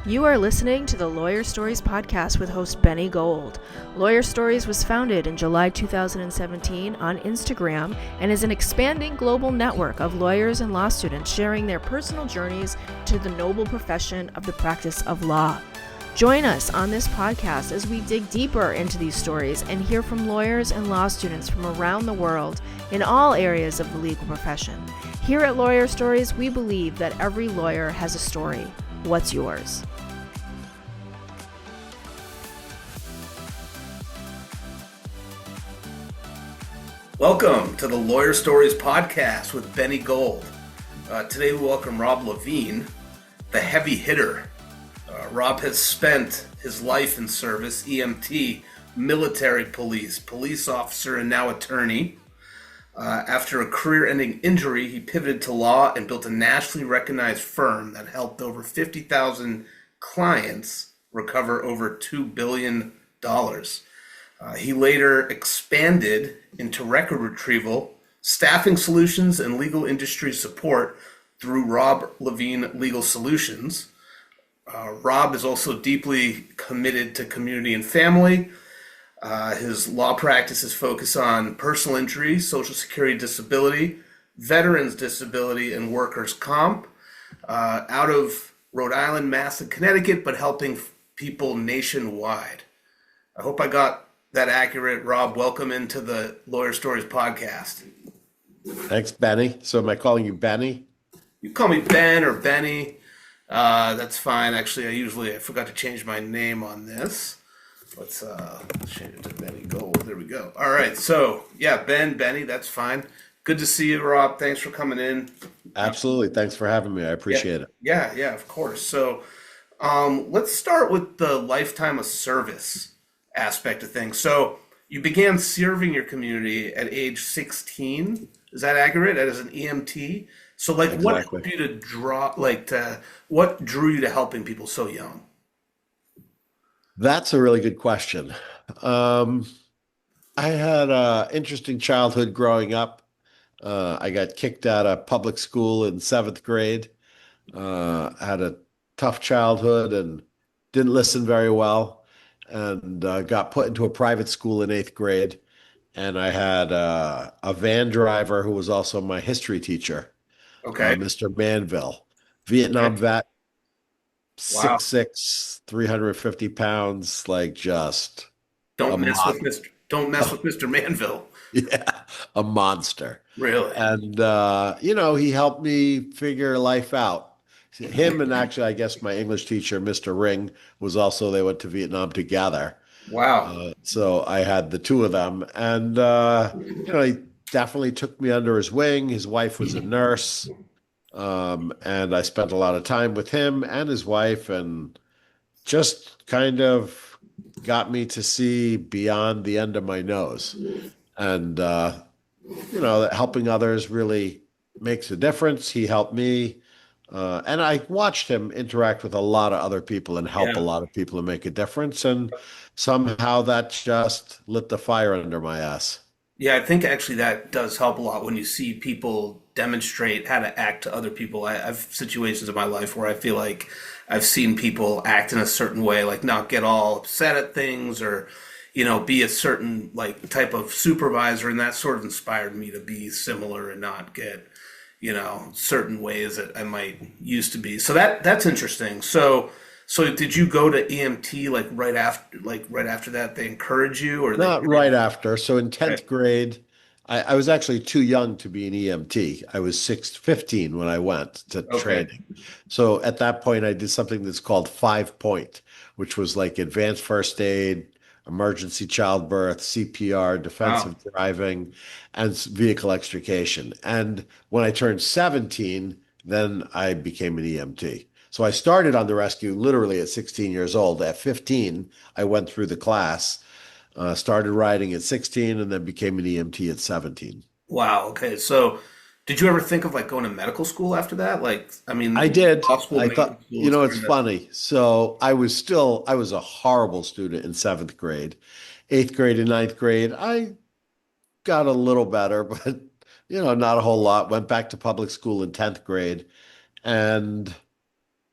You are listening to the Lawyer Stories podcast with host Benny Gold. Lawyer Stories was founded in July 2017 on Instagram and is an expanding global network of lawyers and law students sharing their personal journeys to the noble profession of the practice of law. Join us on this podcast as we dig deeper into these stories and hear from lawyers and law students from around the world in all areas of the legal profession. Here at Lawyer Stories, we believe that every lawyer has a story. What's yours? Welcome to the Lawyer Stories podcast with Benny Gold. Today we welcome Rob Levine, the heavy hitter. Rob has spent his life in service, EMT, military police officer, and now attorney. After a career-ending injury, he pivoted to law and built a nationally recognized firm that helped over 50,000 clients recover over $2 billion. He later expanded into record retrieval, staffing solutions, and legal industry support through Rob Levine Legal Solutions. Rob is also deeply committed to community and family. His law practice is focused on personal injury, Social Security disability, veterans disability, and workers' comp, out of Rhode Island, Mass, and Connecticut, but helping people nationwide. I hope I got that accurate. Rob, welcome into the Lawyer Stories podcast. Thanks, Benny. So am I calling you Benny? You call me Ben or Benny. That's fine. Actually, I forgot to change my name on this. Let's change it to Benny Gold. There we go. All right. So yeah, Benny, that's fine. Good to see you, Rob. Thanks for coming in. Absolutely. Thanks for having me. I appreciate it. Yeah, of course. So let's start with the lifetime of service aspect of things. So you began serving your community at age 16. Is that accurate? As an EMT? So Exactly. What helped you what drew you to helping people so young? That's a really good question. I had an interesting childhood growing up. I got kicked out of public school in seventh grade. Had a tough childhood and didn't listen very well, and got put into a private school in eighth grade. And I had a van driver who was also my history teacher, Okay. Mr. Manville, Vietnam vet, Wow. 6'6", 350 pounds, like just a Don't mess with mon- Mr. Manville. yeah, a monster. Really? And he helped me figure life out. Him and actually, I guess my English teacher, Mr. Ring, was also, they went to Vietnam together. Wow. So I had the two of them, and he definitely took me under his wing. His wife was a nurse, and I spent a lot of time with him and his wife, and just kind of got me to see beyond the end of my nose. And that helping others really makes a difference. He helped me. And I watched him interact with a lot of other people and help a Yeah. lot of people and make a difference. And somehow that just lit the fire under my ass. Yeah, I think actually that does help a lot when you see people demonstrate how to act to other people. I've situations in my life where I feel like I've seen people act in a certain way, like not get all upset at things or, be a certain like type of supervisor, and that sort of inspired me to be similar and not get, certain ways that I might used to be. So that's interesting. So did you go to EMT right after that they encourage you or they Not right after. So in 10th grade, I was actually too young to be an EMT. I was 15 when I went to okay. training. So at that point, I did something that's called 5-point, which was like advanced first aid, emergency childbirth, CPR, Wow. defensive driving, and vehicle extrication. And when I turned 17, then I became an EMT. So I started on the rescue literally at 16 years old. At 15, I went through the class, started riding at 16, and then became an EMT at 17. Wow. Okay. So did you ever think of like going to medical school after that? Like, I I mean, did. law school, I medical thought, school is it's kind of, funny. So I was a horrible student in seventh grade. Eighth grade and ninth grade, I got a little better, but, not a whole lot. Went back to public school in 10th grade. And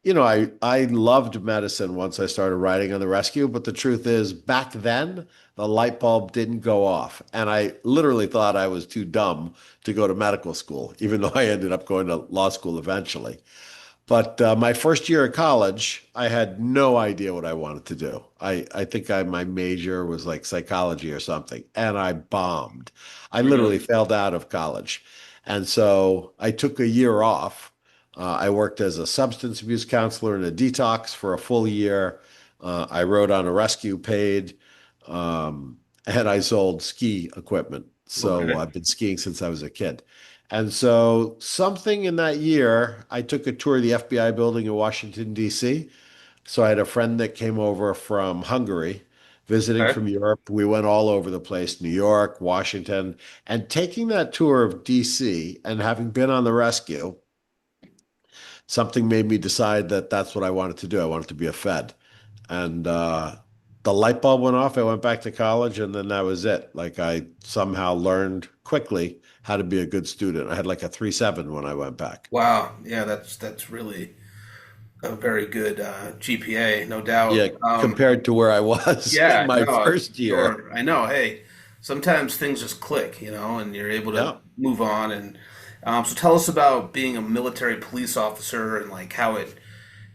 I loved medicine once I started riding on the rescue, but the truth is, back then, the light bulb didn't go off. And I literally thought I was too dumb to go to medical school, even though I ended up going to law school eventually. But my first year of college, I had no idea what I wanted to do. I think my major was like psychology or something, and I bombed. I literally Really? failed out of college. And so I took a year off. I worked as a substance abuse counselor in a detox for a full year. I rode on a rescue paid, and I sold ski equipment. So Okay. I've been skiing since I was a kid. And so, something in that year, I took a tour of the FBI building in Washington, D.C. So, I had a friend that came over from Hungary, visiting Okay. from Europe. We went all over the place, New York, Washington, and taking that tour of D.C. and having been on the rescue, something made me decide that that's what I wanted to do. I wanted to be a Fed. And the light bulb went off. I went back to college, and then that was it. Like I somehow learned quickly how to be a good student. I had like a 3.7 when I went back. Wow. Yeah, that's really a very good GPA, no doubt. Yeah, compared to where I was in Yeah, my no, first year. sure. I know. Hey, sometimes things just click, and you're able to Yeah. move on. And so, tell us about being a military police officer and like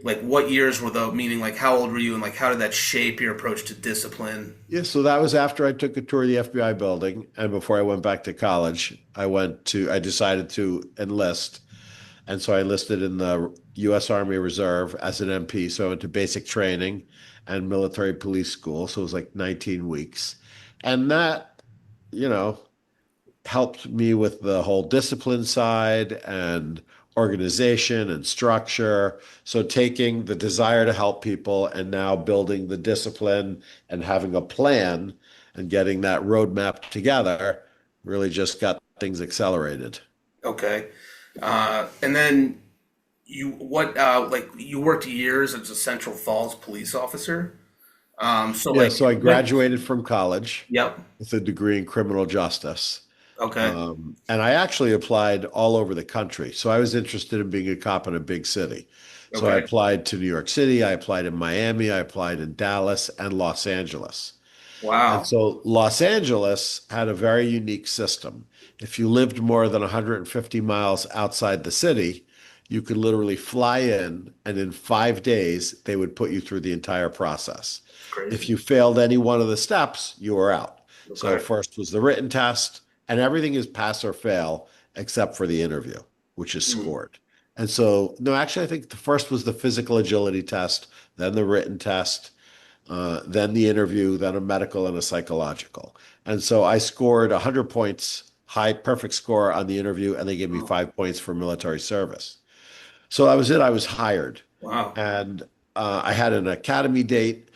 like what years were those? Meaning, like how old were you, and like how did that shape your approach to discipline? Yeah, so that was after I took a tour of the FBI building, and before I went back to college, I decided to enlist. And so I enlisted in the U.S. Army Reserve as an MP. So I went to basic training and military police school. So it was like 19 weeks. And that, you know, helped me with the whole discipline side and organization and structure. So taking the desire to help people and now building the discipline and having a plan and getting that roadmap together really just got things accelerated. Okay, and then you worked years as a Central Falls police officer. So Yeah, like so I when? graduated from college Yep. with a degree in criminal justice. Okay. And I actually applied all over the country. So I was interested in being a cop in a big city. So I Okay. applied to New York City, I applied in Miami, I applied in Dallas and Los Angeles. And Wow. so Los Angeles had a very unique system. If you lived more than 150 miles outside the city, you could literally fly in, and in 5 days, they would put you through the entire process. It's If crazy. you failed any one of the steps, you were out. So Okay. first was the written test, and everything is pass or fail except for the interview, which is Hmm. scored. And so, no, actually, I think the first was the physical agility test, then the written test, then the interview, then a medical and a psychological. And so I scored 100 points, high, perfect score on the interview, and they gave me Oh, 5 points for military service. So that was it. I was hired. wow. And I had an academy date,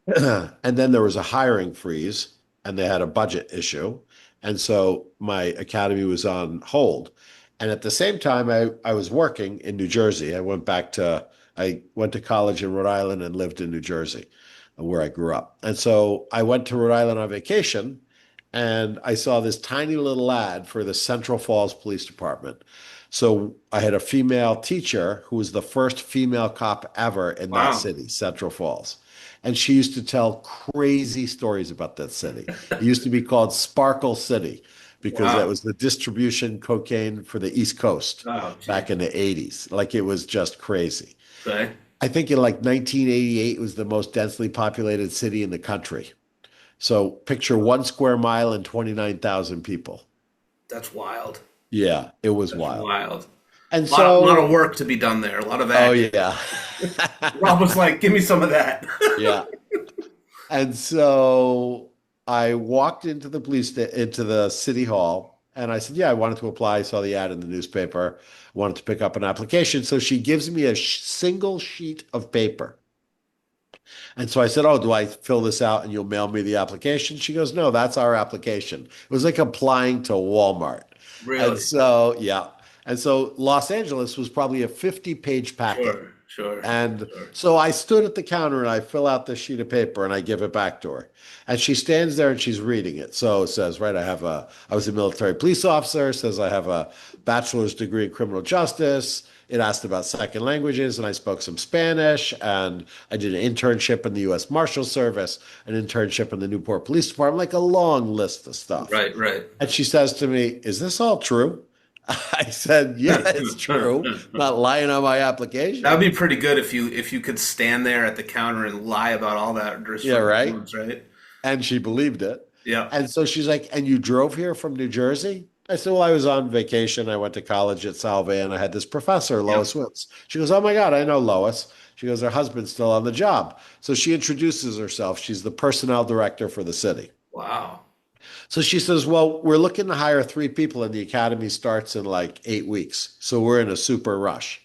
and then there was a hiring freeze, and they had a budget issue. And so my academy was on hold. And at the same time, I was working in New Jersey. I went to college in Rhode Island and lived in New Jersey, where I grew up. And so I went to Rhode Island on vacation, and I saw this tiny little ad for the Central Falls Police Department. So I had a female teacher who was the first female cop ever in that Wow. city, Central Falls. And she used to tell crazy stories about that city. It used to be called Sparkle City because that Wow. was the distribution cocaine for the East Coast Oh, back geez. in the 80s. Like it was just crazy. Okay. I think in like 1988 it was the most densely populated city in the country. So picture 1 square mile and 29,000 people. That's wild. Yeah, it was That's wild. wild. And Lot of so, work to be done there. A lot of oh action. yeah. Rob was like, "Give me some of that." Yeah. And so I walked into the city hall and I said, "Yeah, I wanted to apply. I saw the ad in the newspaper, wanted to pick up an application." So she gives me a single sheet of paper. And so I said, "Oh, do I fill this out and you'll mail me the application?" She goes, "No, that's our application." It was like applying to Walmart. And Really? so, yeah. And so Los Angeles was probably a 50-page packet. Sure. Sure. And Sure. so I stood at the counter and I fill out this sheet of paper and I give it back to her. And she stands there and she's reading it. So it says, right, I was a military police officer. It says I have a bachelor's degree in criminal justice. It asked about second languages, and I spoke some Spanish, and I did an internship in the U.S. Marshal Service, an internship in the Newport Police Department, like a long list of stuff. Right, right. And she says to me, "Is this all true?" I said, "Yeah, it's true. I'm not lying on my That would application." be pretty good if you could stand there at the counter and lie about all that just Yeah, for right. months, right? And she believed it. Yeah. And so she's like, "And you drove here from New Jersey?" I said, "Well, I was on vacation. I went to college at Salve, and I had this professor, Yeah. Lois Woods." She goes, "Oh my God, I know Lois." She goes, "Her husband's still on the job." So she introduces herself. She's the personnel director for the city. Wow. So she says, "Well, we're looking to hire 3 people, and the academy starts in like 8 weeks. So we're in a super rush."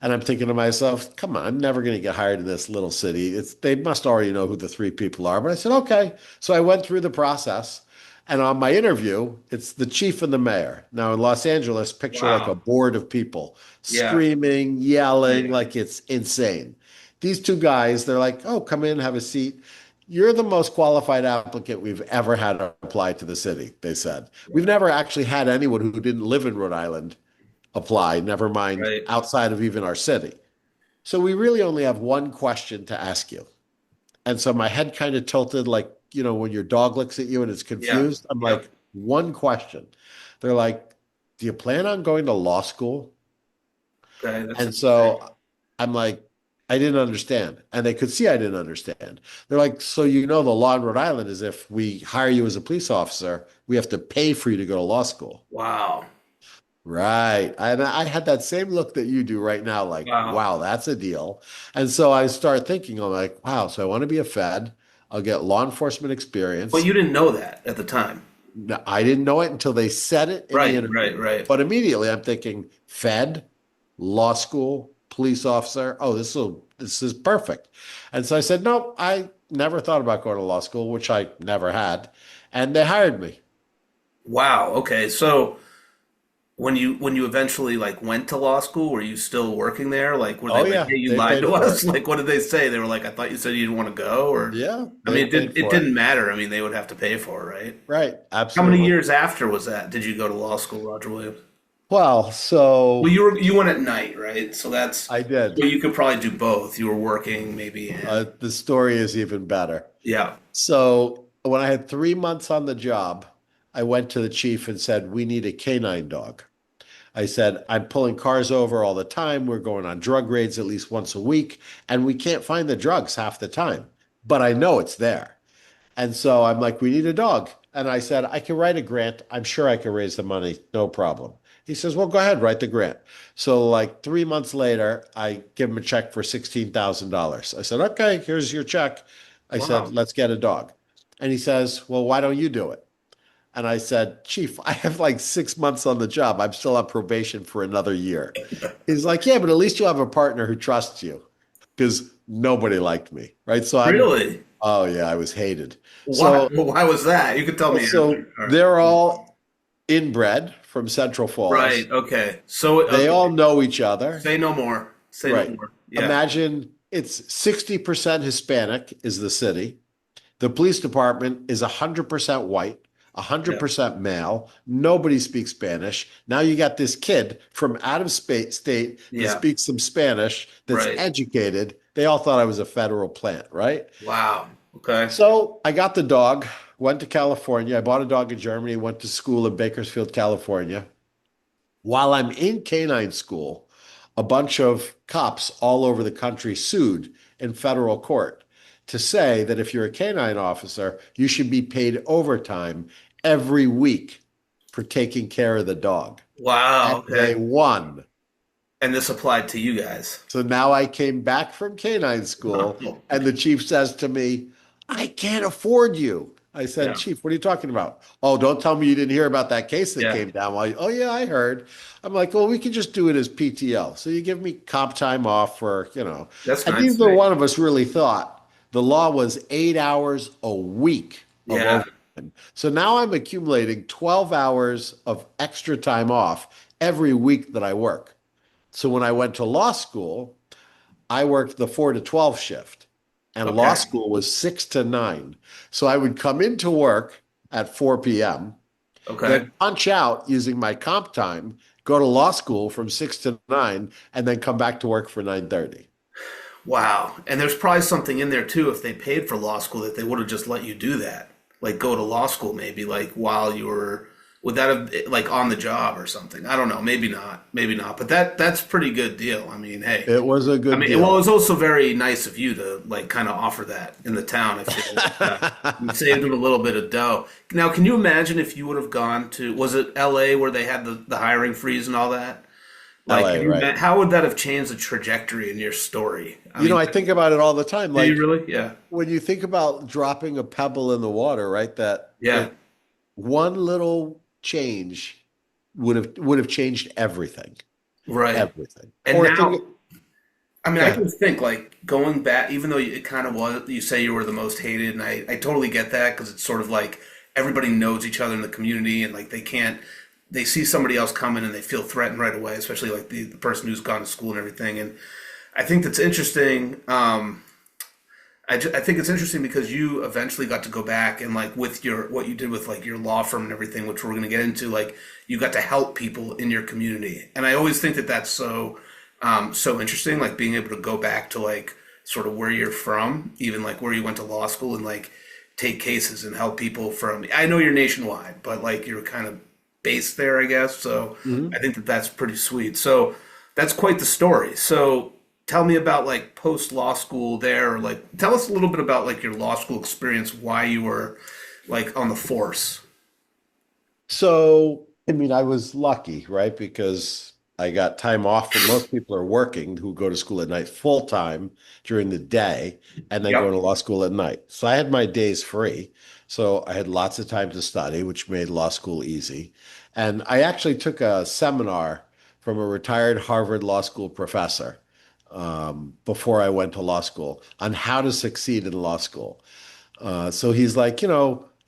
And I'm thinking to myself, come on, I'm never going to get hired in this little city. They must already know who the 3 people are. But I said, okay. So I went through the process. And on my interview, it's the chief and the mayor. Now in Los Angeles, picture like a Wow. board of people Yeah. screaming, yelling, Yeah. like it's insane. These 2 guys, they're like, oh, come in, have a seat. You're the most qualified applicant we've ever had apply to the city, they said. We've never actually had anyone who didn't live in Rhode Island apply, never mind Right. outside of even our city. So we really only have one question to ask you. And so my head kind of tilted, like, when your dog looks at you and it's Yeah. confused. I'm Yep. like, one question. They're like, do you plan on going to law school? Okay. That's And interesting. so I'm like, I didn't understand. And they could see I didn't understand. They're like, so the law in Rhode Island is if we hire you as a police officer, we have to pay for you to go to law school. Wow. Right. And I had that same look that you do right now, like, Wow. wow, that's a deal. And so I start thinking, I'm like, wow, so I want to be a Fed. I'll get law enforcement Well, experience. you didn't know that at the time. No, I didn't know it until they said it in the Right. Right. interview. Right. But immediately I'm thinking, Fed, law school, police officer. Oh, this is perfect. And so I said, no, I never thought about going to law school, which I never had. And they hired me. Wow. Okay. So when you eventually like went to law school, were you still working there? Like, were they Oh like, yeah, "Hey, you they lied paid to for it. us"? Like, what did they say? They were like, "I thought you said you didn't want to go," or Yeah, I they mean, it paid didn't it for it. didn't matter. I mean, they would have to pay for it, right? Right, How many absolutely. years after was that? Did you go to law school, Roger Williams? Well, Well, so you went at night, right? So that's I did. well, you could probably do both. You were working maybe, and The story is even better. yeah, So when I had 3 months on the job, I went to the chief and said, "We need a canine dog." I said, "I'm pulling cars over all the time. We're going on drug raids at least once a week, and we can't find the drugs half the time. But I know it's there." And so I'm like, "We need a dog." And I said, "I can write a grant. I'm sure I can raise the money. No problem." He says, "Well, go ahead, write the grant." So like 3 months later, I give him a check for $16,000. I said, "Okay, here's your check." I said, wow, "Let's get a dog." And he says, "Well, why don't you do it?" And I said, "Chief, I have like 6 months on the job. I'm still on probation for another year." He's like, "Yeah, but at least you'll have a partner who trusts you," because nobody liked me, right? really? Oh yeah, I was hated. Why? So, Why was that? You could tell me so after. All right. they're all inbred from Central Right. Falls. Okay. So They all okay. know each other, Say no more. Say no right? more. Yeah. Imagine it's 60% Hispanic is the city. The police department is 100% white, Yeah. 100% male. Nobody speaks Spanish. Now you got this kid from out of state that Yeah. speaks some Spanish, that's Right. educated. They all thought I was a federal plant, right? Wow. Okay. So I got the dog, went to California. I bought a dog in Germany, went to school in Bakersfield, California. While I'm in canine school, a bunch of cops all over the country sued in federal court to say that if you're a canine officer, you should be paid overtime every week for taking care of the dog. Wow. And they Okay. won. And this applied to you guys. So now I came back from canine school, and the chief says to me, "I can't afford you." I said, Yeah. "Chief, what are you talking about?" "Oh, don't tell me you didn't hear about that case that Yeah. came down." "Oh, yeah, I heard." I'm like, "Well, we can just do it as PTO. So you give me comp time off for. That's And nice. neither Right? one of us really thought the law was 8 hours a week of Yeah. overtime. So now I'm accumulating 12 hours of extra time off every week that I work. So when I went to law school, I worked the 4 to 12 shift, and law Okay. school was 6 to 9. So I would come into work at 4 p.m., Okay. then punch out using my comp time go to law school from 6 to 9, and then come back to work for 9:30. Wow. And there's probably something in there too, if they paid for law school, that they would have just let you do that. Like go to law school maybe, like while you were, would that have like on the job or something? I don't know. Maybe not. Maybe not. But that's pretty good deal. I mean, hey. It was a I good mean, well, it deal. was also very nice of you to like kind of offer that in the town. I feel like you saved them a little bit of dough. Now, can you imagine if you would have gone to, was it LA where they had the hiring freeze and all that? Like, LA, right? how would that have changed the trajectory in your story? I You know, mean, I think about it all the time. do you Like really? Yeah. when you think about dropping a pebble in the water, right? That Yeah. one little change would have changed everything. Right. Everything. And Or think, now, I mean, go I ahead. can think like going back, even though it kind of was, you say you were the most hated, and I totally get that because it's sort of like everybody knows each other in the community, and like they can't, they see somebody else coming and they feel threatened right away, especially like the person who's gone to school and everything. And I think that's interesting. I think it's interesting because you eventually got to go back and like with your what you did with like your law firm and everything, which we're going to get into, like you got to help people in your community, and I always think that that's so interesting, like being able to go back to like sort of where you're from, even like where you went to law school, and like take cases and help people from. I know you're nationwide, but like you're kind of based there, I guess. So I Mhm. think that that's pretty sweet. So that's quite the story. So tell me about like post law school there, or like tell us a little bit about like your law school experience, why you were like on the force. So, I mean, I was lucky, right? Because I got time off. Most people are working who go to school at night full time during the day and then go Yep. to law school at night. So I had my days free. So I had lots of time to study, which made law school easy. And I actually took a seminar from a retired Harvard Law School professor before I went to law school on how to succeed in law school. So he's like,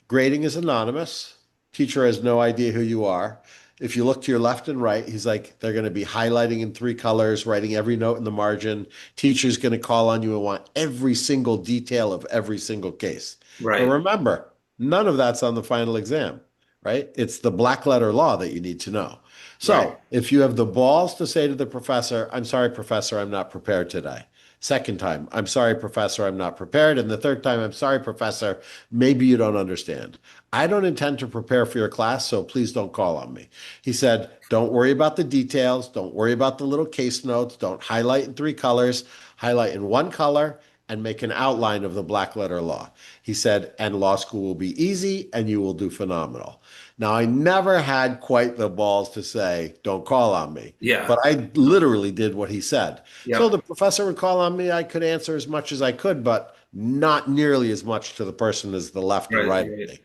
grading is anonymous. Teacher has no idea who you are. If you look to your left and right, he's like, they're going to be highlighting in three colors, writing every note in the margin. Teacher's going to call on you and want every single detail of every single case. But Right. remember, none of that's on the final exam, right? It's the black letter law that you need to know. Right. So if you have the balls to say to the professor, I'm sorry, professor, I'm not prepared today. Second time, I'm sorry, professor, I'm not prepared. And the third time, I'm sorry, professor, maybe you don't understand. I don't intend to prepare for your class, so please don't call on me. He said, don't worry about the details. Don't worry about the little case notes. Don't highlight in three colors. Highlight in one color and make an outline of the black letter law. He said, and law school will be easy and you will do phenomenal. Now, I never had quite the balls to say, don't call on me, Yeah. but I literally did what he said. So Yep. the professor would call on me. I could answer as much as I could, but not nearly as much to the person as the left and Right. right of Right. me.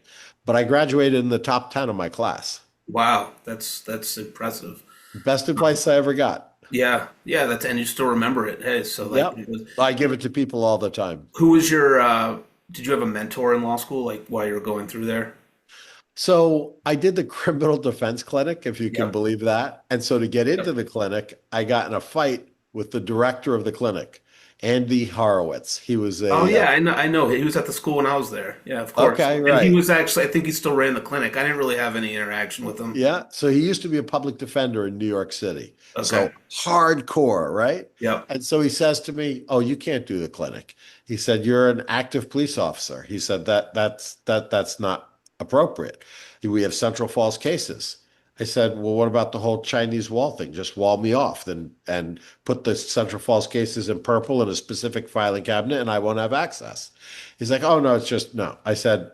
But I graduated in the top 10 of my class. Wow. That's impressive. Best advice I ever got. Yeah. Yeah. That's, and you still remember it. Hey, so like Yep. I give it to people all the time. who was your did you have a mentor in law school like while you were going through there? So I did the criminal defense clinic, if you can Yep. believe that. And so to get into Yep. the clinic, I got in a fight with the director of the clinic, Andy Horowitz. He was Oh a, yeah, I know. I know. He was at the school when I was there. Yeah, of course. okay, And he right. was actually, I think he still ran the clinic. I didn't really have any interaction with him. Yeah. So he used to be a public defender in New York City. Okay. So hardcore, right? Yep. And so he says to me, "Oh, you can't do the clinic." He said, "You're an active police officer." He said that's not appropriate. We have Central Falls cases. I said, "Well, what about the whole Chinese wall thing? Just wall me off then and put the Central Falls cases in purple in a specific filing cabinet and I won't have access." He's like, "Oh no, it's just no." I said,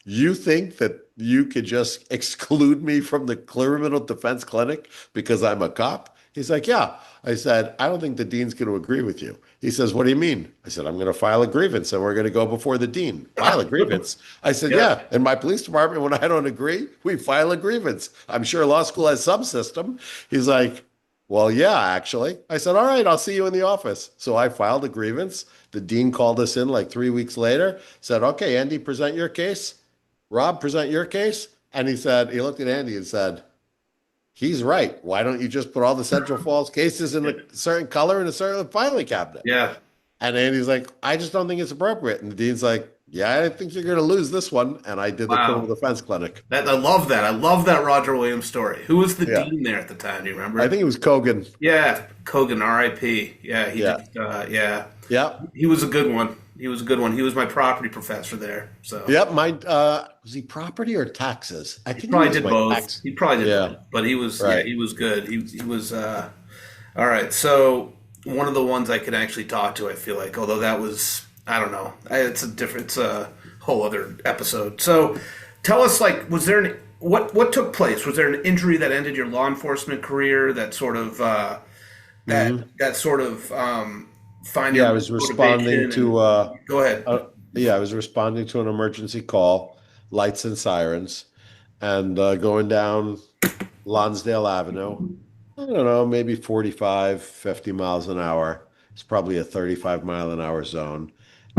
you think that you could just exclude me from the criminal defense clinic because I'm a cop? He's like, yeah. I said, I don't think the dean's going to agree with you. He says, what do you mean? I said, I'm going to file a grievance and we're going to go before the dean. File a grievance? I said, Yeah. yeah. In my police department, when I don't agree, we file a grievance. I'm sure law school has some system. He's like, well, yeah, actually. I said, all right, I'll see you in the office. So I filed a grievance. The dean called us in like 3 weeks later, said, okay, Andy, present your case. Rob, present your case. And he said, he looked at Andy and said, he's right. Why don't you just put all the Central Falls cases in a certain color in a certain filing cabinet? Yeah. And Andy's like, I just don't think it's appropriate. And the dean's like, yeah, I think you're going to lose this one. And I did the criminal Wow. defense clinic. That I love that. I love that Roger Williams story. Who was the Yeah. dean there at the time? Do you I remember? think it was Kogan. Yeah, Kogan, R.I.P. Yeah, he Yeah. just yeah. Yeah. He was a good one. He was a good one. He was my property professor there. So Yep. My, was he property or taxes? I he think he probably was did my both. tax. He probably did Yeah. both. But he was yeah, Right. he was good. He was all right. So one of the ones I could actually talk to, I feel like, although that was I don't know. It's a whole other episode. So tell us like was there an what took place? Was there an injury that ended your law enforcement career that sort of that sort of find Yeah. your I was responding motivation to, and go ahead. yeah, I was responding to an emergency call, lights and sirens, and going down Lonsdale Avenue. I don't know, maybe 45, 50 miles an hour. It's probably a 35-mile-an-hour zone.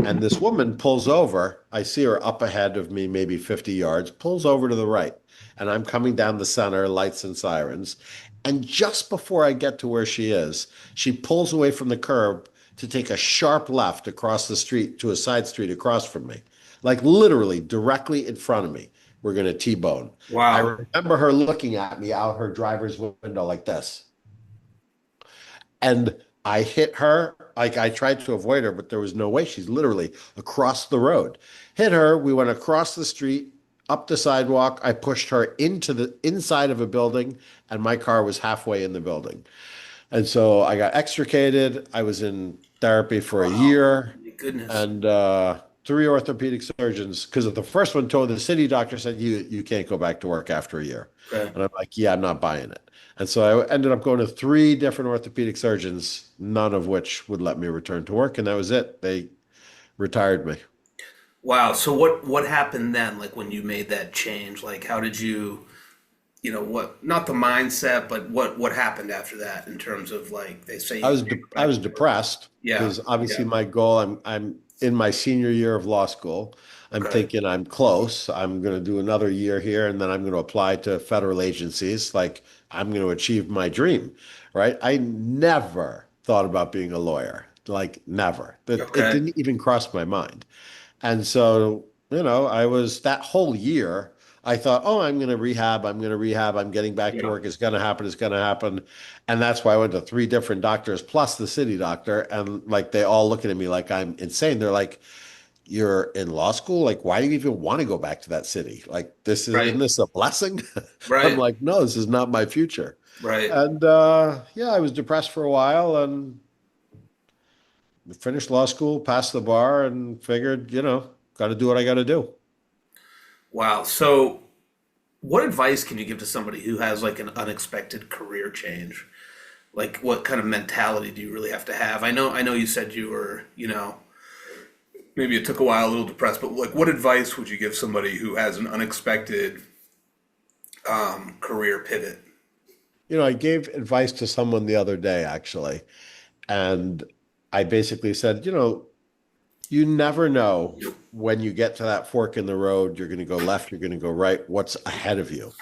And this woman pulls over. I see her up ahead of me, maybe 50 yards, pulls over to the right. And I'm coming down the center, lights and sirens. And just before I get to where she is, she pulls away from the curb to take a sharp left across the street to a side street across from me, like literally directly in front of me. We're going to T-bone. I Wow. remember her looking at me out her driver's window like this. And I hit her. Like I tried to avoid her, but there was no way. She's literally across the road. Hit her. We went across the street, up the sidewalk. I pushed her into the inside of a building, and my car was halfway in the building. And so I got extricated. I was in therapy for a year My goodness. and three orthopedic surgeons. Because the first one told the city doctor said you can't go back to work after a year, Okay. and I'm like, yeah, I'm not buying it. And so I ended up going to three different orthopedic surgeons, none of which would let me return to work, and that was it. They retired me. Wow. So what happened then? Like when you made that change? Like how did you what not the mindset, but what happened after that in terms of like they say I you was can't go I back was to work. depressed Yeah. because obviously Yeah. my goal. I'm in my senior year of law school. I'm Okay. thinking I'm close. I'm going to do another year here, and then I'm going to apply to federal agencies. Like I'm going to achieve my dream, right? I never thought about being a lawyer, like never. That it Okay. didn't even cross my mind. And so, I was that whole year, I thought, oh, I'm going to rehab. I'm going to rehab. I'm getting back to Yeah. work. It's going to happen. It's going to happen. And that's why I went to three different doctors plus the city doctor. And like they all looking at me like I'm insane. They're like, you're in law school? Like, why do you even want to go back to that city? Like, isn't Right. this a blessing? I'm Right. like, no, this is not my future. Right. And yeah, I was depressed for a while and finished law school, passed the bar, and figured, got to do what I got to do. Wow. So what advice can you give to somebody who has like an unexpected career change? Like what kind of mentality do you really have to have? I know you said you were, maybe it took a while, a little depressed, but like what advice would you give somebody who has an unexpected career pivot? I gave advice to someone the other day, actually, and I basically said, you never know when you get to that fork in the road, you're going to go left, you're going to go right, what's ahead of you.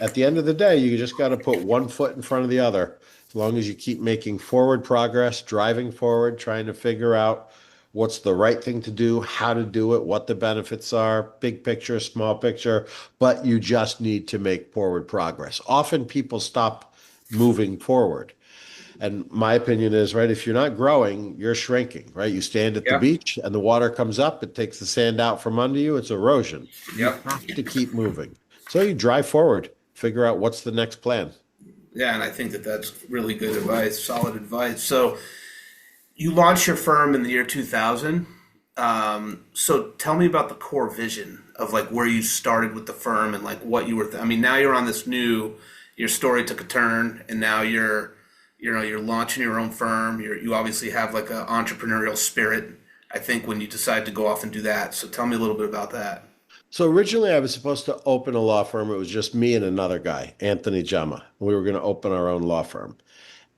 At the end of the day, you just got to put one foot in front of the other. As long as you keep making forward progress, driving forward, trying to figure out what's the right thing to do, how to do it, what the benefits are, big picture, small picture, but you just need to make forward progress. Often people stop moving forward. And my opinion is, right, if you're not growing, you're shrinking, right? You stand at the Yeah. beach and the water comes up, it takes the sand out from under you, it's erosion. You Yep. have to keep moving. So you drive forward, figure out what's the next plan. Yeah, and I think that that's really good advice, solid advice. So you launched your firm in the year 2000. So tell me about the core vision of like where you started with the firm and like what you were. I mean, now you're on this new. Your story took a turn, and now you're launching your own firm. You obviously have like an entrepreneurial spirit. I think when you decide to go off and do that. So tell me a little bit about that. So originally I was supposed to open a law firm. It was just me and another guy, Anthony Gemma. We were going to open our own law firm.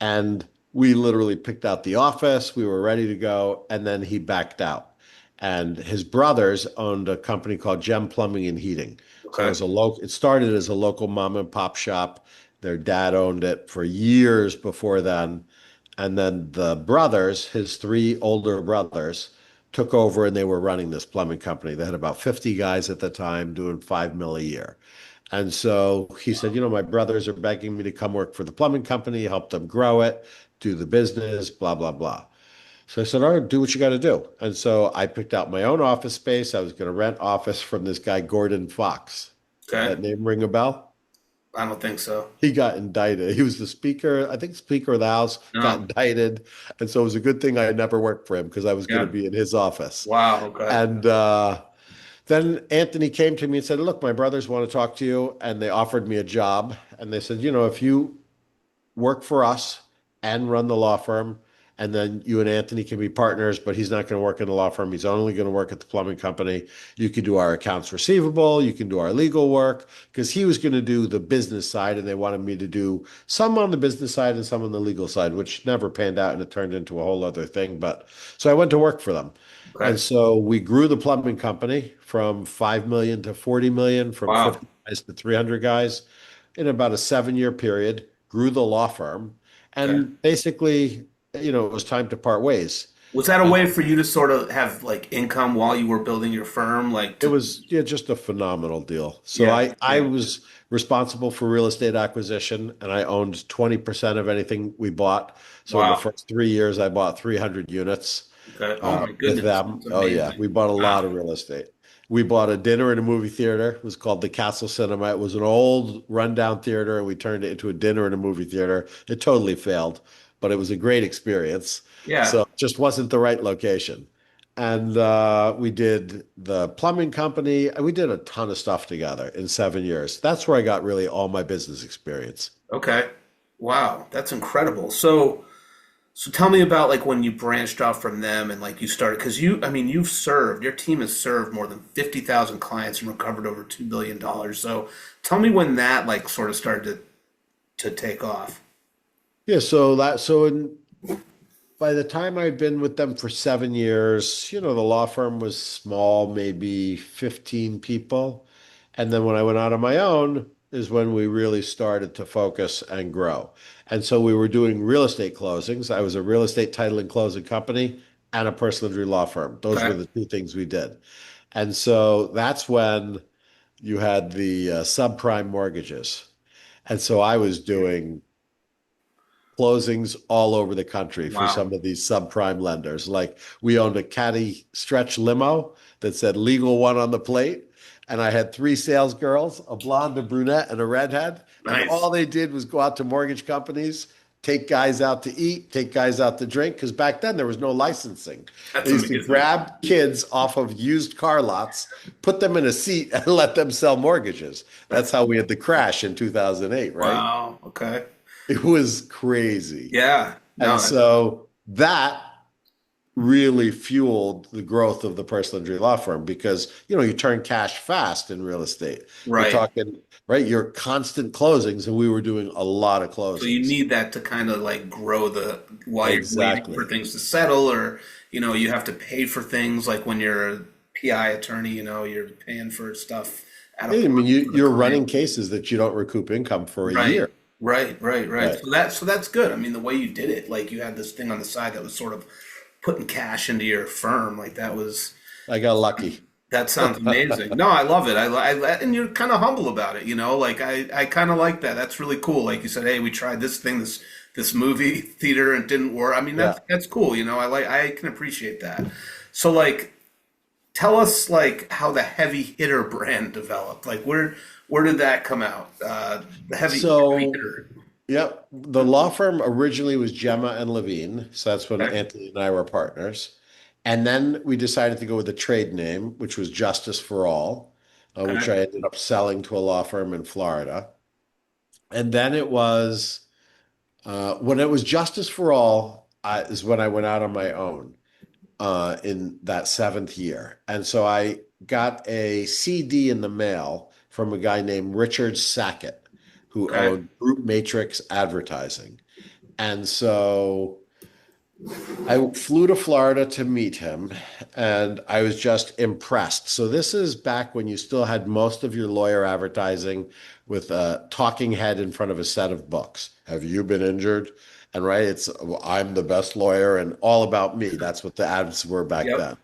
And we literally picked out the office. We were ready to go. And then he backed out. And his brothers owned a company called Gem Plumbing and Heating. So Okay. it started as a local mom and pop shop. Their dad owned it for years before then. And then the brothers, his three older brothers, took over and they were running this plumbing company. They had about 50 guys at the time doing 5 mil a year. And so he said, my brothers are begging me to come work for the plumbing company, help them grow it, do the business, blah, blah, blah. So I said, all right, do what you got to do. And so I picked out my own office space. I was going to rent office from this guy, Gordon Fox. Okay. That name ring a bell? I don't think so. He got indicted. He was the speaker, I think Speaker of the House, got No. indicted. And so it was a good thing I never worked for him because I was going to Yeah. be in his office. Wow. Okay. And then Anthony came to me and said, look, my brothers want to talk to you. And they offered me a job. And they said, if you work for us and run the law firm, and then you and Anthony can be partners, but he's not going to work in the law firm. He's only going to work at the plumbing company. You can do our accounts receivable. You can do our legal work because he was going to do the business side, and they wanted me to do some on the business side and some on the legal side, which never panned out, and it turned into a whole other thing. But so I went to work for them. Okay. And so we grew the plumbing company from 5 million to 40 million, from Wow. 50 guys to 300 guys in about a 7 year period, grew the law firm. Okay. And basically, it was time to part ways. Was that a Uh, way for you to sort of have like income while you were building your firm? Like it to, was just a phenomenal deal. So yeah. I Yeah. was responsible for real estate acquisition and I owned 20% of anything we bought. So in the Wow. first 3 years, I bought 300 units Okay. Oh my with goodness. them. That's Oh yeah, amazing. we bought a lot Wow. of real estate. We bought a dinner and a movie theater. It was called the Castle Cinema. It was an old rundown theater and we turned it into a dinner and a movie theater. It totally failed, but it was a great experience. Yeah. So it just wasn't the right location. And we did the plumbing company. And we did a ton of stuff together in 7 years. That's where I got really all my business experience. Okay. Wow. That's incredible. So tell me about like when you branched off from them and like you started, because I mean, your team has served more than 50,000 clients and recovered over $2 billion. So tell me when that like sort of started to take off. Yeah, by the time I'd been with them for 7 years, the law firm was small, maybe 15 people. And then when I went out on my own is when we really started to focus and grow. And so we were doing real estate closings. I was a real estate title and closing company and a personal injury law firm. Those were Okay. the two things we did. And so that's when you had the subprime mortgages. And so I was doing closings all over the country for Wow. some of these subprime lenders. Like we owned a caddy stretch limo that said legal one on the plate. And I had three sales girls, a blonde, a brunette, and a redhead. And Nice. all they did was go out to mortgage companies, take guys out to eat, take guys out to drink. Because back then there was no licensing. That's They used to amazing. grab kids off of used car lots, put them in a seat, and let them sell mortgages. That's That's how we had the crash in 2008, right? wow. Okay. It was crazy. Yeah. And No, that's so that really fueled the growth of the personal injury law firm because, you turn cash fast in real estate. You're right. talking, right? You're constant closings, and we were doing a lot of So you closings. need that to kind of like grow the while you're waiting for Exactly. things to settle, or you have to pay for things like when you're a PI attorney, you're paying for stuff out of I mean, pocket for the you're client. running cases that you don't recoup income for a Right, year. right. Right. So that's good. I mean, the way you did it, like you had this thing on the side that was sort of putting cash into your firm, like I got lucky. that sounds amazing. No, I love it. And you're kind of humble about it. Like I kind of like that. That's really cool. Like you said, hey, we tried this thing, this movie theater, and it didn't work. I mean, Yeah. that's cool. I can appreciate that. So like, tell us like how the heavy hitter brand developed. Like where did that come out? The heavy So, hitter. yep, the law firm originally was Gemma and Levine. So that's when Okay. Anthony and I were partners. And then we decided to go with a trade name, which was Justice for All, which Okay. I ended up selling to a law firm in Florida. And then it was when it was Justice for All is when I went out on my own in that seventh year. And so I got a CD in the mail from a guy named Richard Sackett, who Okay. owned Group Matrix Advertising. And so I flew to Florida to meet him, and I was just impressed. So this is back when you still had most of your lawyer advertising with a talking head in front of a set of books. Have you been injured? And right, it's I'm the best lawyer and all about me. That's what the ads were back Yep. then.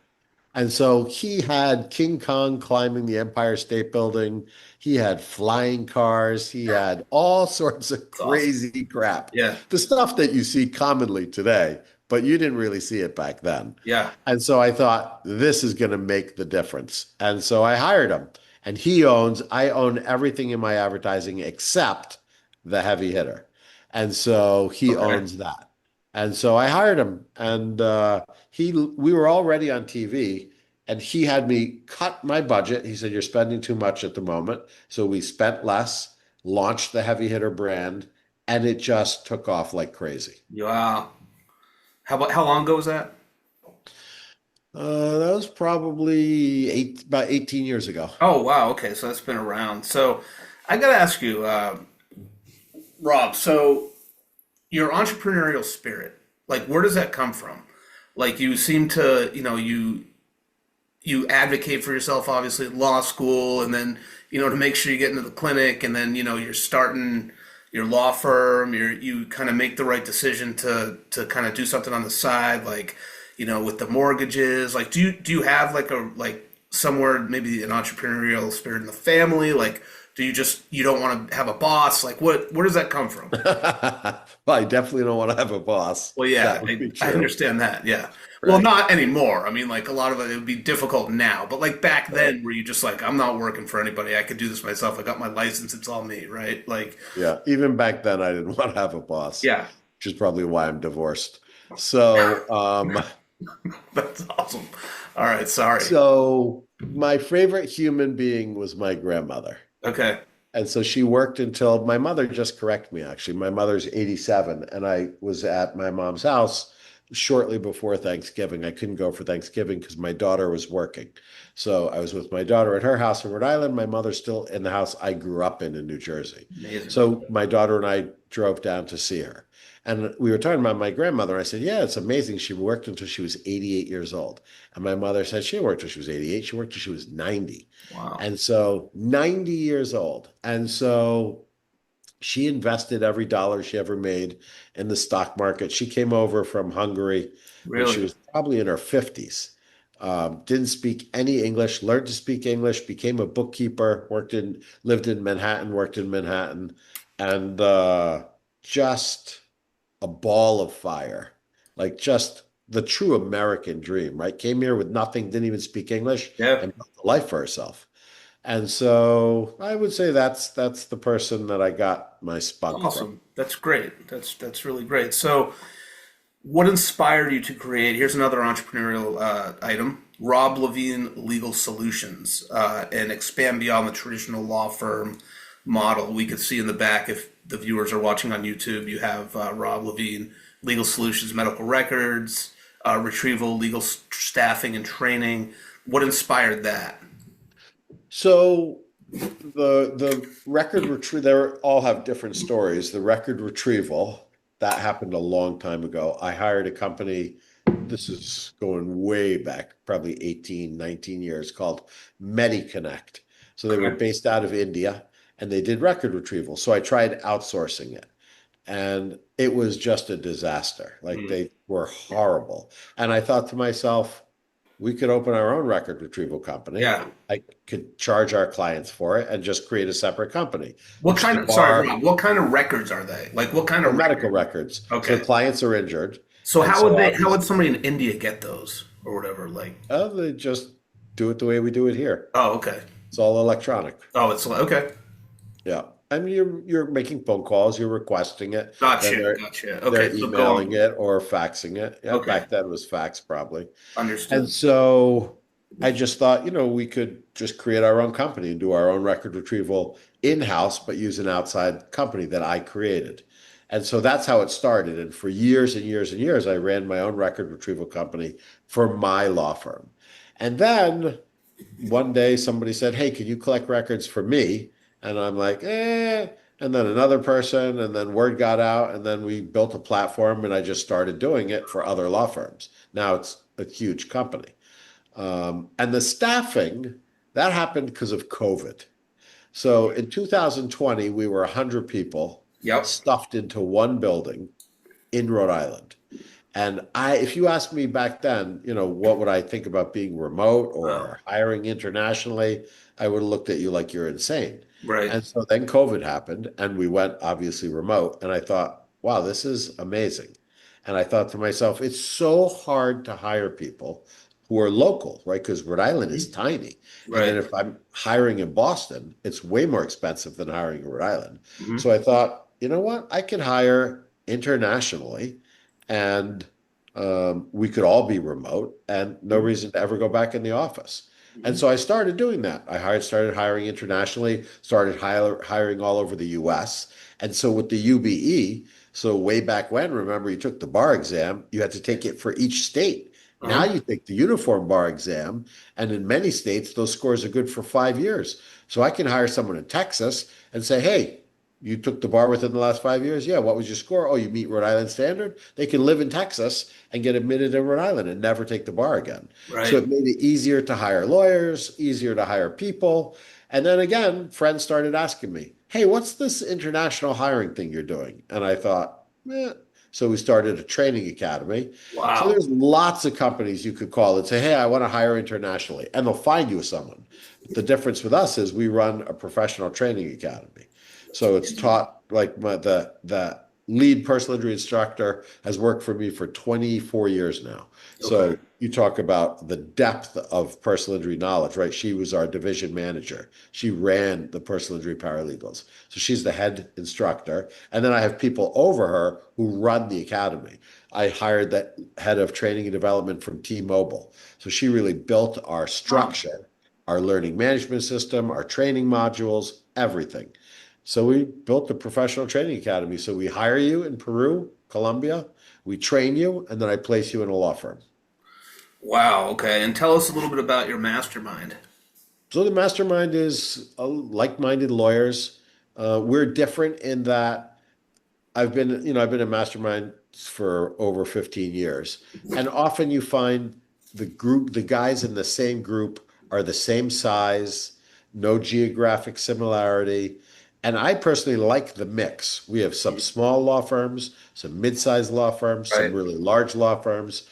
And so he had King Kong climbing the Empire State Building. He had flying cars. He had all sorts of It's awesome. crazy crap. Yeah. The stuff that you see commonly today, but you didn't really see it back then. Yeah. And so I thought, this is going to make the difference. And so I hired him. And I own everything in my advertising except the heavy hitter. And so he Okay. owns that. And so I hired him. And we were already on TV, and he had me cut my budget. He said, "You're spending too much at the moment." So we spent less, launched the heavy hitter brand, and it just took off like crazy. Wow. How long ago was that? That was probably about 18 years ago. Oh wow. Okay, so that's been around. So I gotta ask you, Rob. So your entrepreneurial spirit, like, where does that come from? Like, you seem to, you advocate for yourself, obviously, at law school, and then, to make sure you get into the clinic, and then, you're starting your law firm. You kind of make the right decision to kind of do something on the side, like, with the mortgages. Like, do you have like somewhere maybe an entrepreneurial spirit in the family? Like, do you don't want to have a boss? Like, where does that come from? Well, I definitely don't want to have a boss. Well, yeah, That would be I true. understand that. Yeah. Well, Right. not anymore. I mean, like, a lot of it would be difficult now, but like back Right. then, where you just like, I'm not working for anybody. I could do this myself. I got my license. It's all me, right? Like, Yeah. Even back then, I didn't want to have a boss, yeah, which is probably why I'm divorced. So, that's awesome. All right, sorry. so my favorite human being was my grandmother. Okay. And so she worked until my mother just corrected me, actually. My mother's 87, and I was at my mom's house shortly before Thanksgiving. I couldn't go for Thanksgiving because my daughter was working. So I was with my daughter at her house in Rhode Island. My mother's still in the house I grew up in New Jersey. Amazing. So my daughter and I drove down to see her. And we were talking about my grandmother. I said, "Yeah, it's amazing. She worked until she was 88 years old." And my mother said she worked until she was 88. She worked until she was 90. Wow. And so 90 years old. And so she invested every dollar she ever made in the stock market. She came over from Hungary when she Really? was probably in her 50s. Didn't speak any English, learned to speak English, became a bookkeeper, lived in Manhattan, worked in Manhattan, and just a ball of fire. Like just the true American dream, right? Came here with nothing, didn't even speak English, Yeah. and built a life for herself. And so I would say that's the person that I got my spunk from. Awesome. That's great. That's really great. So, what inspired you to create? Here's another entrepreneurial item: Rob Levine Legal Solutions, and expand beyond the traditional law firm model. We could see in the back, if the viewers are watching on YouTube, you have Rob Levine Legal Solutions, medical records, retrieval, legal staffing and training. What inspired that? So the record retrieval, they all have different stories. The record retrieval, that happened a long time ago. I hired a company, this is going way back, probably 18, 19 years, called MediConnect. So they were Okay. based out of India and they did record retrieval. So I tried outsourcing it and it was just a disaster. Like Mm. they were horrible. And I thought to myself, we could open our own record retrieval company. Yeah. I could charge our clients for it and just create a separate company. What It's kind the of, sorry, bar Rob, what kind of records are they? Like, what kind or of medical record? records. So Okay. clients are injured. So And how would so how would obviously, somebody in India get those or whatever? Like, they just do it the way we do it here. oh, okay. It's all electronic. Oh, it's like, okay. Yeah. And you're making phone calls, you're requesting it, then Gotcha. Gotcha. they're Okay. So go emailing on. it or faxing it. Yeah, Okay. back then it was fax probably. And Understood. so I just thought, we could just create our own company and do our own record retrieval in-house, but use an outside company that I created. And so that's how it started. And for years and years and years, I ran my own record retrieval company for my law firm. And then one day somebody said, "Hey, can you collect records for me?" And I'm like, eh. And then another person, and then word got out, and then we built a platform, and I just started doing it for other law firms. Now it's a huge company. And the staffing, that happened because of COVID. So in 2020, we were 100 people Yep. stuffed into one building in Rhode Island. And if you asked me back then, what would I think about being remote Wow. or hiring internationally? I would have looked at you like you're insane. Right. And so then COVID happened and we went obviously remote. And I thought, wow, this is amazing. And I thought to myself, it's so hard to hire people who are local, right? Because Rhode Island is Mhm. tiny. And then Right. if I'm hiring in Boston, it's way more expensive than hiring in Rhode Island. Hmm. So I thought, you know what? I can hire internationally and we could all be remote and no reason to ever go back in the office. And Hmm. so I started doing that. Started hiring internationally, started hiring all over the US. And so with the UBE, so way back when, remember, you took the bar exam, you had to take it for each state. Now Uh-huh. you take the uniform bar exam, and in many states, those scores are good for 5 years. So I can hire someone in Texas and say, hey, you took the bar within the last 5 years? Yeah. What was your score? Oh, you meet Rhode Island standard? They can live in Texas and get admitted in Rhode Island and never take the bar again. So Right. it made it easier to hire lawyers, easier to hire people. And then again, friends started asking me, hey, what's this international hiring thing you're doing? And I thought, eh. So we started a training academy. So Wow. there's lots of companies you could call and say, hey, I want to hire internationally, and they'll find you someone. But the difference with us is we run a professional training academy. That's So it's amazing. taught like the lead personal injury instructor has worked for me for 24 years now. Okay. So you talk about the depth of personal injury knowledge, right? She was our division manager. She ran the personal injury paralegals. So she's the head instructor. And then I have people over her who run the academy. I hired the head of training and development from T-Mobile. So she really built our Wow. structure, our learning management system, our training modules, everything. So we built the professional training academy. So we hire you in Peru, Colombia, we train you, and then I place you in a law firm. Wow. Okay. And tell us a little bit about your mastermind. So the mastermind is like-minded lawyers. We're different in that I've been a mastermind for over 15 years. And often you find the guys in the same group are the same size, no geographic similarity. And I personally like the mix. We have some small law firms, some mid-sized law firms, some Right. really large law firms,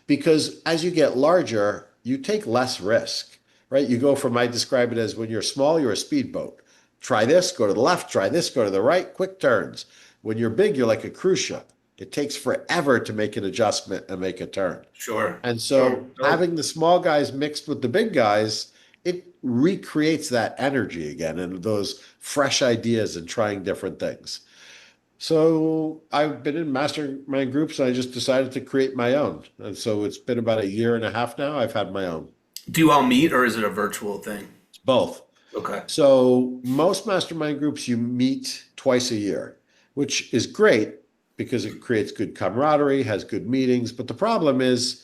because as you get larger, you take less risk, right? You go from, I describe it as when you're small, you're a speedboat. Try this, go to the left, try this, go to the right, quick turns. When you're big, you're like a cruise ship. It takes forever to make an adjustment and make a turn. Sure. And Sure. so Dope. having the small guys mixed with the big guys, it recreates that energy again and those fresh ideas and trying different things. So I've been in mastermind groups and I just decided to create my own. And so it's been about a year and a half now. I've had my own. Do you all meet or is it a virtual thing? It's both. Okay. So most mastermind groups you meet twice a year, which is great because it creates good camaraderie, has good meetings. But the problem is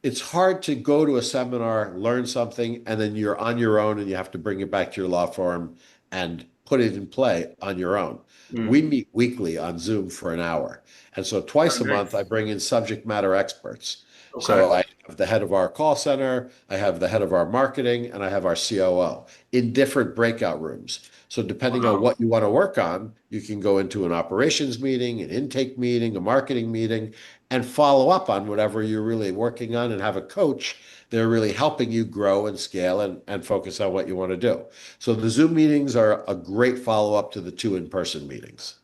it's hard to go to a seminar, learn something, and then you're on your own and you have to bring it back to your law firm and put it in play on your own. We Mm. meet weekly on Zoom for an hour. And so Oh, twice a month, I nice. bring in subject matter experts. Okay. So I have the head of our call center, I have the head of our marketing, and I have our COO in different breakout rooms. So depending on Wow. what you want to work on, you can go into an operations meeting, an intake meeting, a marketing meeting, and follow up on whatever you're really working on and have a coach. They're really helping you grow and scale and focus on what you want to do. So the Zoom meetings are a great follow-up to the two in-person meetings.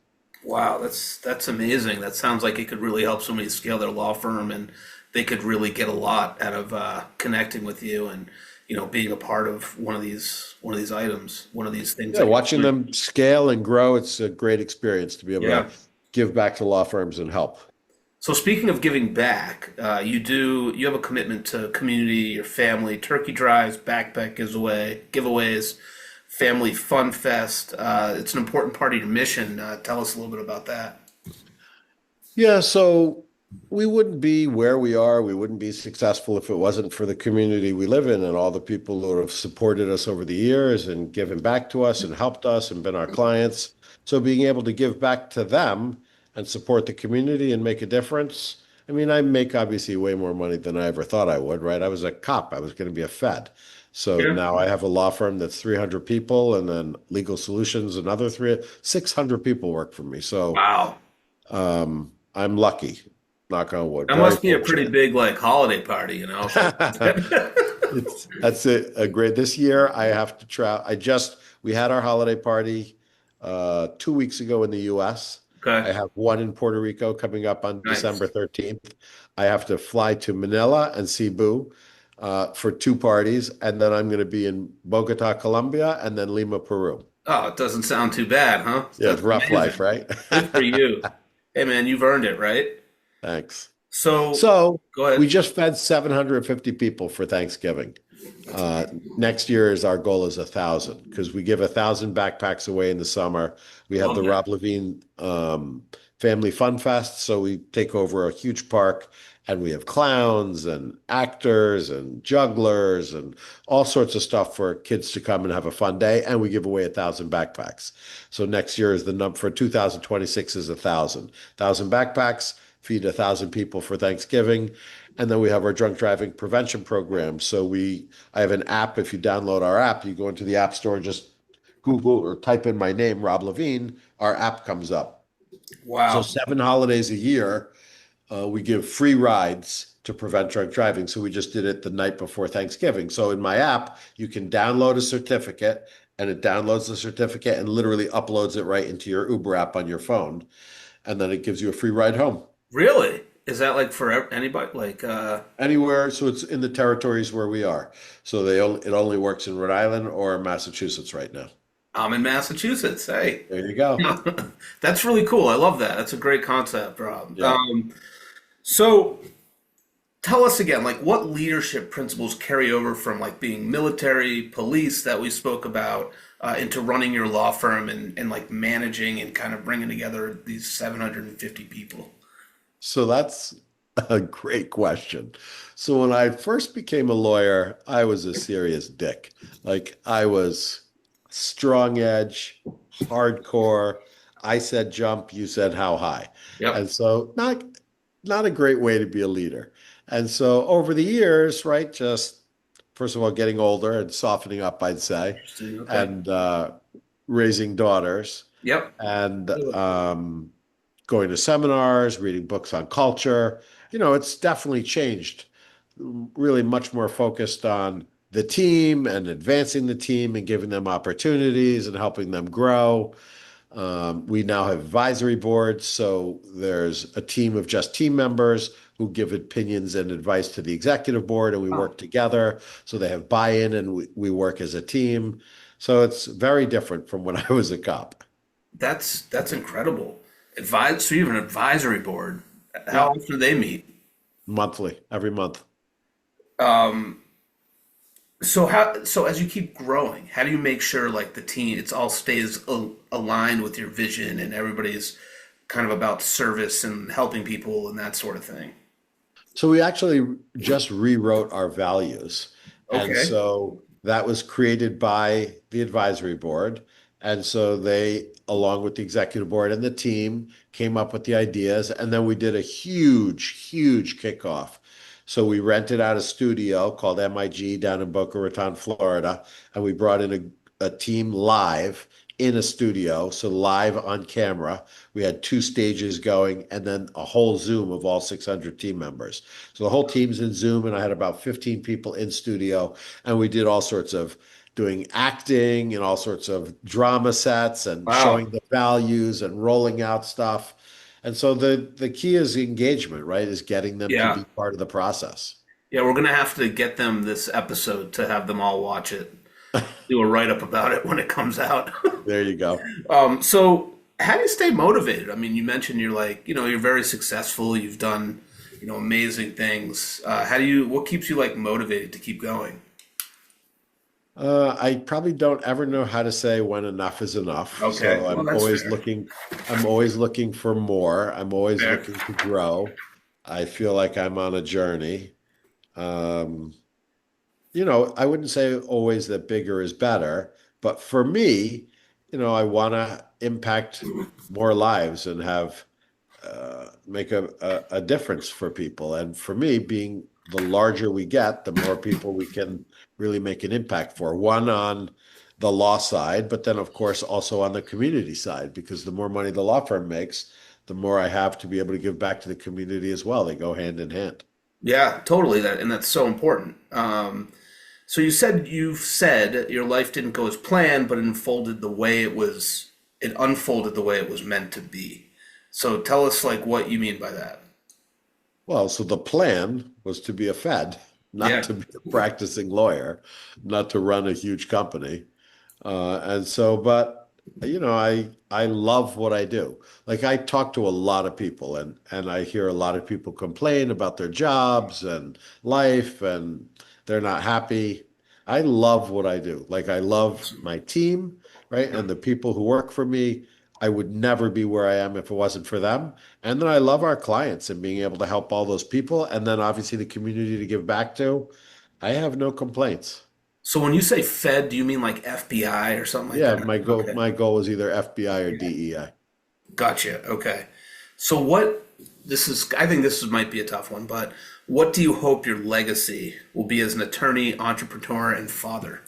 Wow. That's amazing. That sounds like it could really help somebody scale their law firm, and they could really get a lot out of connecting with you and being a part of one of these items, one of these things Yeah, that you're watching doing. them scale and grow, it's a great experience to be able to Yeah. give back to law firms and help. So speaking of giving back, you have a commitment to community, your family, turkey drives, backpack giveaways, family fun fest. It's an important part of your mission. Tell us a little bit about that. Yeah, so we wouldn't be where we are. We wouldn't be successful if it wasn't for the community we live in and all the people who have supported us over the years and given back to us and helped us and been our clients. So being able to give back to them and support the community and make a difference. I mean, I make obviously way more money than I ever thought I would, right? I was a cop. I was going to be a Fed. So Yeah. now I have a law firm that's 300 people and then legal solutions, another 600 people work for me. So Wow. I'm lucky. knock on wood. That Very must be a pretty fortunate. big like holiday party, you know. That's a great. This year I have to travel. We had our holiday party 2 weeks ago in the U.S. Okay, I have one in Puerto Rico coming up on nice. December 13th. I have to fly to Manila and Cebu for two parties, and then I'm going to be in Bogota, Colombia, and then Lima, Peru. Oh, it doesn't sound too bad, huh? Yeah, it's That's rough life, amazing. right? Good for you. Hey, man, you've earned it, right? Thanks. So, So go we ahead. just fed 750 people for Thanksgiving. Next year is our goal is 1,000 because we give 1,000 backpacks away in the summer. We have Love the that. Rob Levine Family Fun Fest, so we take over a huge park and we have clowns and actors and jugglers and all sorts of stuff for kids to come and have a fun day. And we give away 1,000 backpacks. So next year is the number for 2026 is 1,000 backpacks, feed 1,000 people for Thanksgiving. And then we have our drunk driving prevention program. I have an app. If you download our app, you go into the App Store, just Google or type in my name, Rob Levine, our app comes up. So Wow. 7 holidays a year, we give free rides to prevent drunk driving. So we just did it the night before Thanksgiving. So in my app, you can download a certificate and it downloads the certificate and literally uploads it right into your Uber app on your phone. And then it gives you a free ride home. Really? Is that like for anybody? Like, Anywhere, so it's in the territories where we are. So it only works in Rhode Island or Massachusetts right now. I'm in Massachusetts. Hey, There you go. that's really cool. I love that. That's a great concept, Rob. Yeah. So tell us again, like what leadership principles carry over from like being military, police that we spoke about, into running your law firm and like managing and kind of bringing together these 750 people? So that's a great question. So when I first became a lawyer, I was a serious dick. Like I was strong edge, hardcore. I said jump, you said how high. And Yep. so not a great way to be a leader. And so over the years, right, just first of all getting older and softening up, I'd say, Interesting. Okay. and raising daughters Yep. and going to seminars, reading books on culture. It's definitely changed. Really much more focused on the team and advancing the team and giving them opportunities and helping them grow. We now have advisory boards, so there's a team of just team members who give opinions and advice to the executive board, and we Wow. work together. So they have buy-in, and we work as a team. So it's very different from when I was a cop. That's incredible. So you have an advisory board. How Yeah, often do they meet? monthly, every month. Um, so as you keep growing, how do you make sure like the team it's all stays aligned with your vision and everybody's kind of about service and helping people and that sort of thing? So we actually just rewrote our values. And Okay. so that was created by the advisory board. And so they, along with the executive board and the team, came up with the ideas. And then we did a huge, huge kickoff. So we rented out a studio called MIG down in Boca Raton, Florida, and we brought in a team live in a studio, so live on camera. We had two stages going and then a whole Zoom of all 600 team members. So the whole team's in Zoom, and I had about 15 people in studio, and we did all sorts of doing acting and all sorts of drama sets and Wow. showing the values and rolling out stuff. And so the key is engagement, right? Is getting them to Yeah. be part of the process. Yeah, we're gonna have to get them this episode to have them all watch it. Do a write up about it when it comes out. There you go. So how do you stay motivated? I mean, you mentioned you're like, you're very successful. You've done, amazing things. What keeps you like motivated to keep going? I probably don't ever know how to say when enough is enough. Okay, So well, that's fair. I'm always looking for more. I'm always Fair. looking to grow. I feel like I'm on a journey. Um, I wouldn't say always that bigger is better, but for me, I want to impact more lives and have make a difference for people. And for me, being the larger we get, the more people we can really make an impact for. One on the law side, but then of course also on the community side, because the more money the law firm makes, the more I have to be able to give back to the community as well. They go hand in hand. Yeah, totally. And that's so important. So you've said your life didn't go as planned, but it unfolded the way it was. It unfolded the way it was meant to be. So tell us like what you mean by that. Well, so the plan was to be a Fed, not Yeah. to be a practicing lawyer, not to run a huge company. But I love what I do. Like I talk to a lot of people and I hear a lot of people complain about their jobs and life and they're not happy. I love what I do. Like I love my team, right? Yeah. And the people who work for me. I would never be where I am if it wasn't for them. And then I love our clients and being able to help all those people. And then obviously the community to give back to. I have no complaints. So when you say Fed, do you mean like FBI or something like Yeah, that? my Okay. goal is either FBI or DEI. Gotcha. Okay. So I think this might be a tough one, but what do you hope your legacy will be as an attorney, entrepreneur, and father?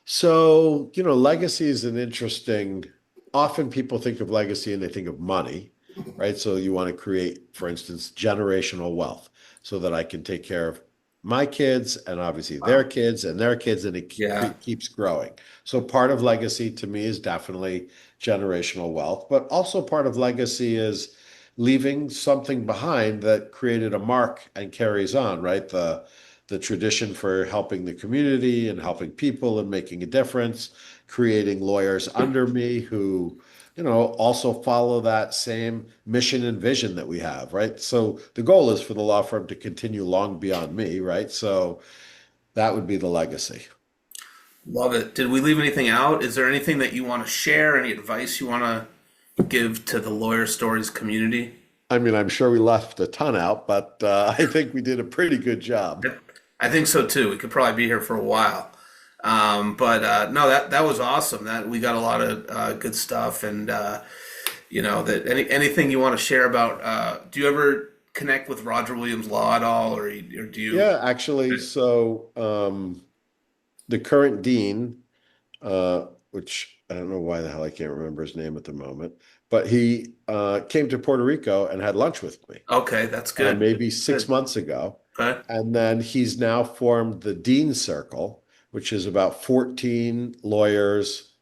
So, legacy is often people think of legacy and they think of money, right? So you want to create, for instance, generational wealth so that I can take care of my kids and obviously their Wow. kids and their kids, and it Yeah. keeps growing. So part of legacy to me is definitely generational wealth, but also part of legacy is leaving something behind that created a mark and carries on, right? The tradition for helping the community and helping people and making a difference, creating lawyers under me who, also follow that same mission and vision that we have, right? So the goal is for the law firm to continue long beyond me, right? So that would be the legacy. Love it. Did we leave anything out? Is there anything that you want to share? Any advice you want to give to the Lawyer Stories community? I mean, I'm sure we left a ton out, but I think we did a pretty good job. I think so too. We could probably be here for a while. But no, that was awesome. That we got a lot of good stuff, and that anything you want to share about. Do you ever connect with Roger Williams Law at all, or do you? Yeah, actually, so the current dean, which I don't know why the hell I can't remember his name at the moment, but he came to Puerto Rico and had lunch with me Okay, that's good. maybe 6 months ago. Okay. And then he's now formed the Dean Circle, which is about 14 lawyers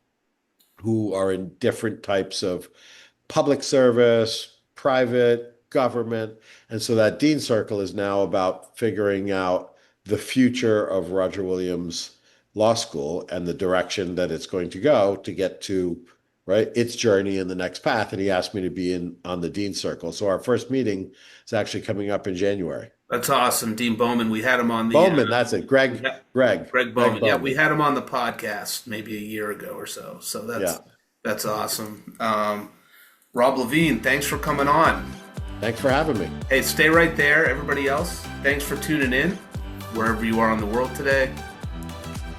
who are in different types of public service, private, government. And so that Dean Circle is now about figuring out the future of Roger Williams Law School and the direction that it's going to go to get to, right, its journey in the next path. And he asked me to be on the Dean Circle. So our first meeting is actually coming up in January. That's awesome, Dean Bowman. We had him on the Bowman, that's it. yeah, Greg Bowman. Yeah, we Bowman. had him on the podcast maybe a year ago or so. So Yeah. that's awesome. Rob Levine, thanks for coming on. Thanks for having me. Hey, stay right there, everybody else. Thanks for tuning in, wherever you are in the world today.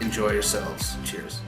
Enjoy yourselves. Cheers.